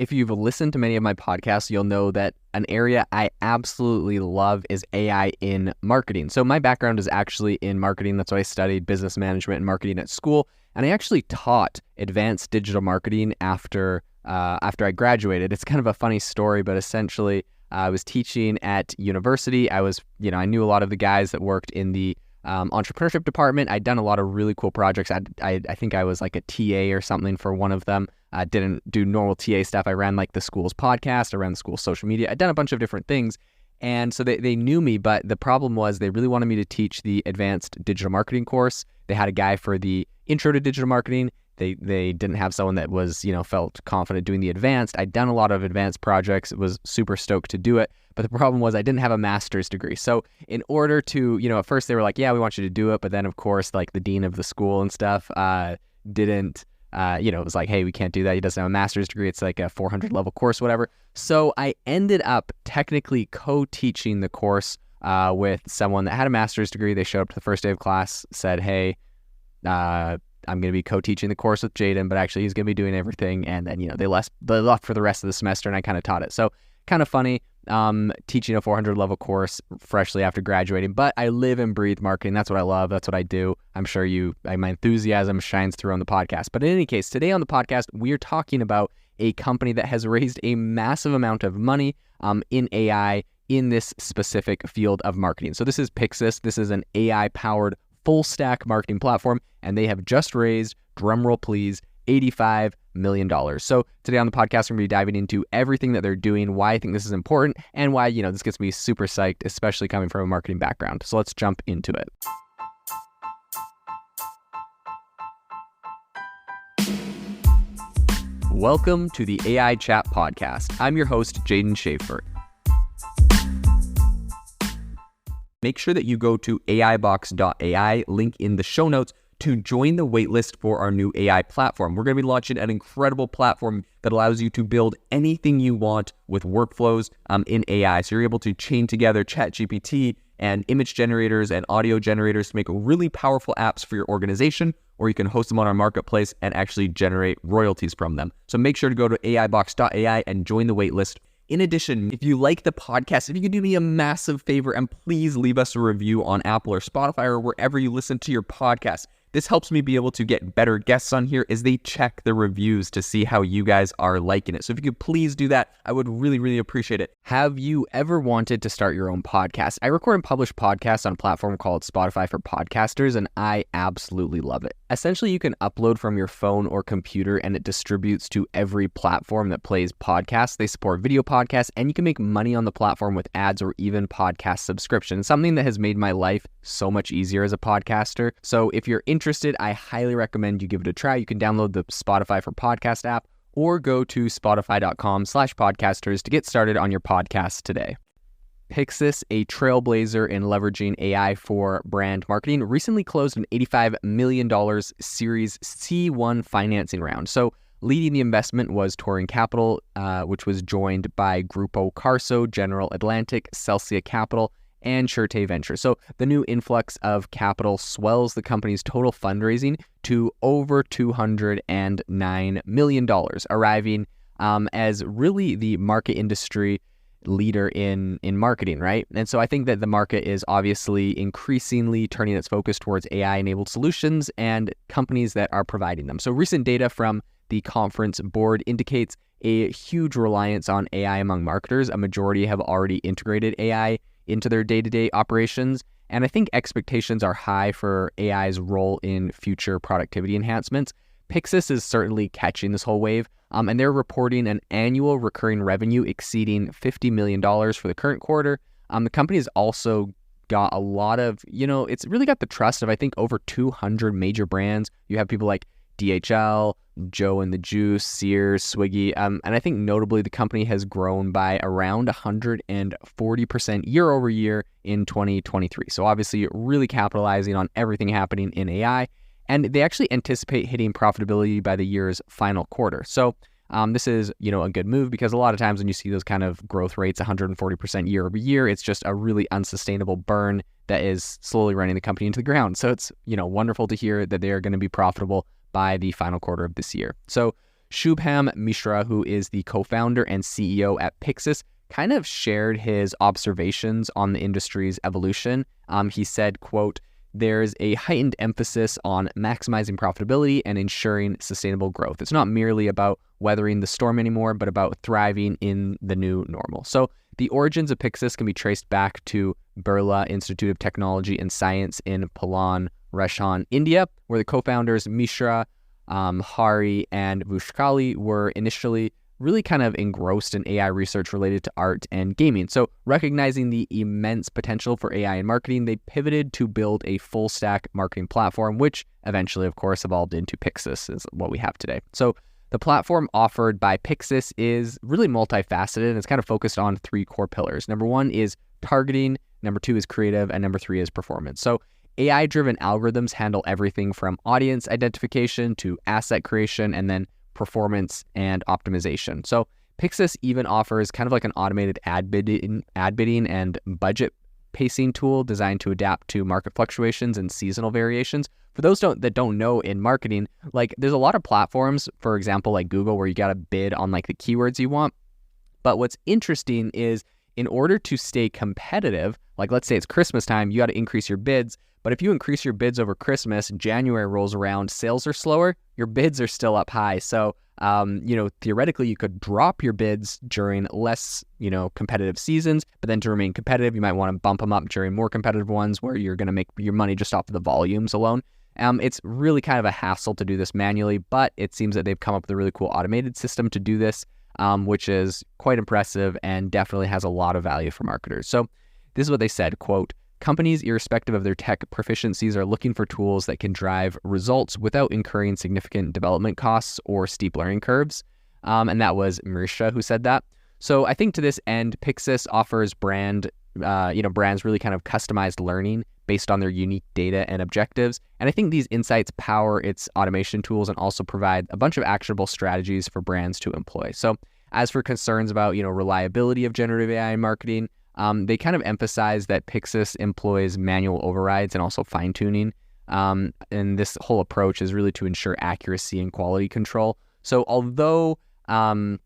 If you've listened to many of my podcasts, you'll know that an area I absolutely love is AI in marketing. So my background is actually in marketing. That's why I studied business management and marketing at school. And I actually taught advanced digital marketing after I graduated. It's kind of a funny story, but essentially I was teaching at university. I knew a lot of the guys that worked in the entrepreneurship department. I'd done a lot of really cool projects. I think I was like a TA or something for one of them. Didn't do normal TA stuff. I ran like the school's podcast. I ran the school's social media. I'd done a bunch of different things. And so they knew me, but the problem was they really wanted me to teach the advanced digital marketing course. They had a guy for the intro to digital marketing. They didn't have someone that was, felt confident doing the advanced. I'd done a lot of advanced projects. Was super stoked to do it. But the problem was I didn't have a master's degree. So in order to, at first they were like, yeah, we want you to do it. But then of course, like the dean of the school and stuff didn't, it was like, hey, we can't do that. He doesn't have a master's degree. It's like a 400 level course, whatever. So I ended up technically co-teaching the course with someone that had a master's degree. They showed up to the first day of class, said, hey, I'm going to be co-teaching the course with Jaden, but actually he's going to be doing everything. And then, they left for the rest of the semester and I kind of taught it. So kind of funny, teaching a 400 level course freshly after graduating, but I live and breathe marketing. That's what I love. That's what I do. I'm sure my enthusiasm shines through on the podcast. But in any case, today on the podcast, we're talking about a company that has raised a massive amount of money in AI in this specific field of marketing. So this is Pixis. This is an AI-powered full stack marketing platform, and they have just raised, drumroll please, $85 million. So today on the podcast, we're going to be diving into everything that they're doing, why I think this is important, and why, this gets me super psyched, especially coming from a marketing background. So let's jump into it. Welcome to the AI Chat Podcast. I'm your host, Jaden Schaefer. Make sure that you go to aibox.ai, link in the show notes, to join the waitlist for our new AI platform. We're going to be launching an incredible platform that allows you to build anything you want with workflows in AI. So you're able to chain together ChatGPT and image generators and audio generators to make really powerful apps for your organization, or you can host them on our marketplace and actually generate royalties from them. So make sure to go to aibox.ai and join the waitlist. In addition, if you like the podcast, if you could do me a massive favor and please leave us a review on Apple or Spotify or wherever you listen to your podcast. This helps me be able to get better guests on here as they check the reviews to see how you guys are liking it. So if you could please do that, I would really, really appreciate it. Have you ever wanted to start your own podcast? I record and publish podcasts on a platform called Spotify for Podcasters, and I absolutely love it. Essentially, you can upload from your phone or computer, and it distributes to every platform that plays podcasts. They support video podcasts, and you can make money on the platform with ads or even podcast subscriptions, something that has made my life so much easier as a podcaster. So if you're interested, I highly recommend you give it a try. You can download the Spotify for Podcast app or go to spotify.com/podcasters to get started on your podcast today. Pixis, a trailblazer in leveraging AI for brand marketing, recently closed an $85 million Series C1 financing round. So leading the investment was Touring Capital, which was joined by Grupo Carso, General Atlantic, Celsia Capital, and Surete Ventures. So the new influx of capital swells the company's total fundraising to over $209 million, arriving as really the market industry leader in marketing, right? And so I think that the market is obviously increasingly turning its focus towards AI-enabled solutions and companies that are providing them. So recent data from the conference board indicates a huge reliance on AI among marketers. A majority have already integrated AI into their day-to-day operations. And I think expectations are high for AI's role in future productivity enhancements. Pixis is certainly catching this whole wave, and they're reporting an annual recurring revenue exceeding $50 million for the current quarter. The company has also got a lot of, it's really got the trust of, I think, over 200 major brands. You have people like DHL, Joe and the Juice, Sears, Swiggy, and I think notably the company has grown by around 140% year over year in 2023. So obviously really capitalizing on everything happening in AI, and they actually anticipate hitting profitability by the year's final quarter. So this is, a good move, because a lot of times when you see those kind of growth rates, 140% year over year, it's just a really unsustainable burn that is slowly running the company into the ground. So it's, wonderful to hear that they are going to be profitable by the final quarter of this year. So Shubham Mishra, who is the co-founder and CEO at Pixis, kind of shared his observations on the industry's evolution. He said, quote, "There's a heightened emphasis on maximizing profitability and ensuring sustainable growth. It's not merely about weathering the storm anymore, but about thriving in the new normal." So the origins of Pixis can be traced back to Birla Institute of Technology and Science in Palan, Rajasthan, India, where the co-founders Mishra, Hari, and Vushkali were initially really kind of engrossed in AI research related to art and gaming. So recognizing the immense potential for AI in marketing, they pivoted to build a full stack marketing platform, which eventually, of course, evolved into Pixis, is what we have today. So the platform offered by Pixis is really multifaceted, and it's kind of focused on 3 core pillars. Number 1 is targeting, number 2 is creative, and number 3 is performance. So AI-driven algorithms handle everything from audience identification to asset creation, and then performance and optimization. So Pixis even offers kind of like an automated ad bidding and budget pacing tool designed to adapt to market fluctuations and seasonal variations. For those that don't know, in marketing, like there's a lot of platforms, for example, like Google, where you got to bid on like the keywords you want. But what's interesting is in order to stay competitive, like let's say it's Christmas time, you got to increase your bids. But if you increase your bids over Christmas, January rolls around, sales are slower, your bids are still up high. So, theoretically, you could drop your bids during less, competitive seasons, but then to remain competitive, you might want to bump them up during more competitive ones where you're going to make your money just off of the volumes alone. It's really kind of a hassle to do this manually, but it seems that they've come up with a really cool automated system to do this, which is quite impressive and definitely has a lot of value for marketers. So this is what they said, quote, "Companies, irrespective of their tech proficiencies, are looking for tools that can drive results without incurring significant development costs or steep learning curves." And that was Marisha who said that. So I think to this end, Pixis offers brands really kind of customized learning based on their unique data and objectives. And I think these insights power its automation tools and also provide a bunch of actionable strategies for brands to employ. So as for concerns about, reliability of generative AI in marketing, they kind of emphasize that Pixis employs manual overrides and also fine-tuning. And this whole approach is really to ensure accuracy and quality control. So although, I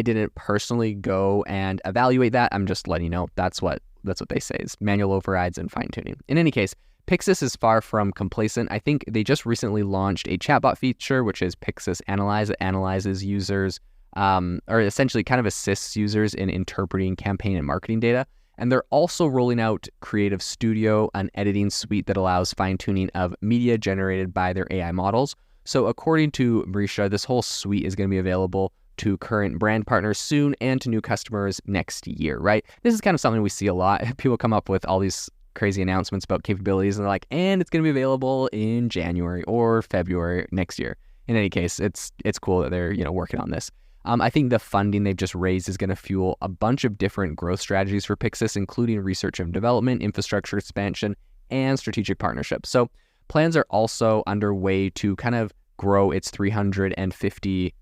didn't personally go and evaluate that, I'm just letting you know that's what they say is manual overrides and fine-tuning. In any case, Pixis is far from complacent. I think they just recently launched a chatbot feature, which is Pixis Analyze. It analyzes users or essentially kind of assists users in interpreting campaign and marketing data. And they're also rolling out Creative Studio, an editing suite that allows fine-tuning of media generated by their AI models. So according to Marisha, this whole suite is going to be available to current brand partners soon and to new customers next year, right? This is kind of something we see a lot. People come up with all these crazy announcements about capabilities and they're like, and it's going to be available in January or February next year. In any case, it's cool that they're, working on this. I think the funding they've just raised is going to fuel a bunch of different growth strategies for Pixis, including research and development, infrastructure expansion, and strategic partnerships. So plans are also underway to kind of grow its 350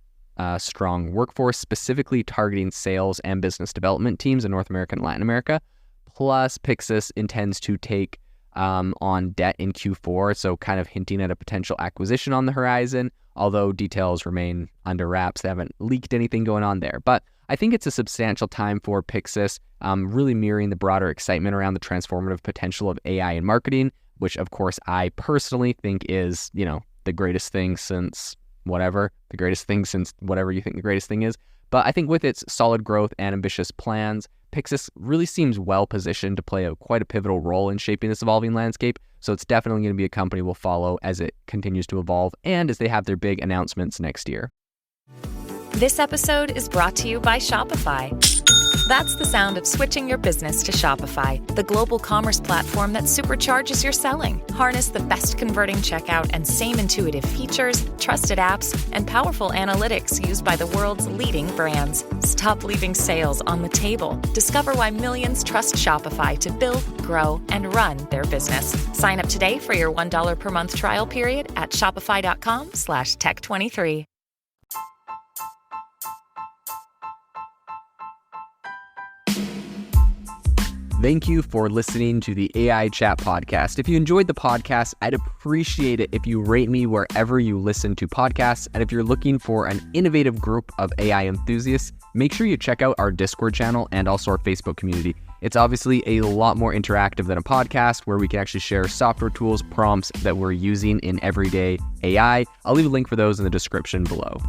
strong workforce, specifically targeting sales and business development teams in North America and Latin America. Plus, Pixis intends to take on debt in Q4, so kind of hinting at a potential acquisition on the horizon, although details remain under wraps. They haven't leaked anything going on there. But I think it's a substantial time for Pixis, really mirroring the broader excitement around the transformative potential of AI in marketing, which, of course, I personally think is, the greatest thing since whatever you think the greatest thing is. But I think with its solid growth and ambitious plans, Pixis really seems well positioned to play quite a pivotal role in shaping this evolving landscape. So it's definitely going to be a company we'll follow as it continues to evolve and as they have their big announcements next year. This episode is brought to you by Shopify. That's the sound of switching your business to Shopify, the global commerce platform that supercharges your selling. Harness the best converting checkout and same intuitive features, trusted apps, and powerful analytics used by the world's leading brands. Stop leaving sales on the table. Discover why millions trust Shopify to build, grow, and run their business. Sign up today for your $1 per month trial period at shopify.com/tech23. Thank you for listening to the AI Chat Podcast. If you enjoyed the podcast, I'd appreciate it if you rate me wherever you listen to podcasts. And if you're looking for an innovative group of AI enthusiasts, make sure you check out our Discord channel and also our Facebook community. It's obviously a lot more interactive than a podcast where we can actually share software tools, prompts that we're using in everyday AI. I'll leave a link for those in the description below.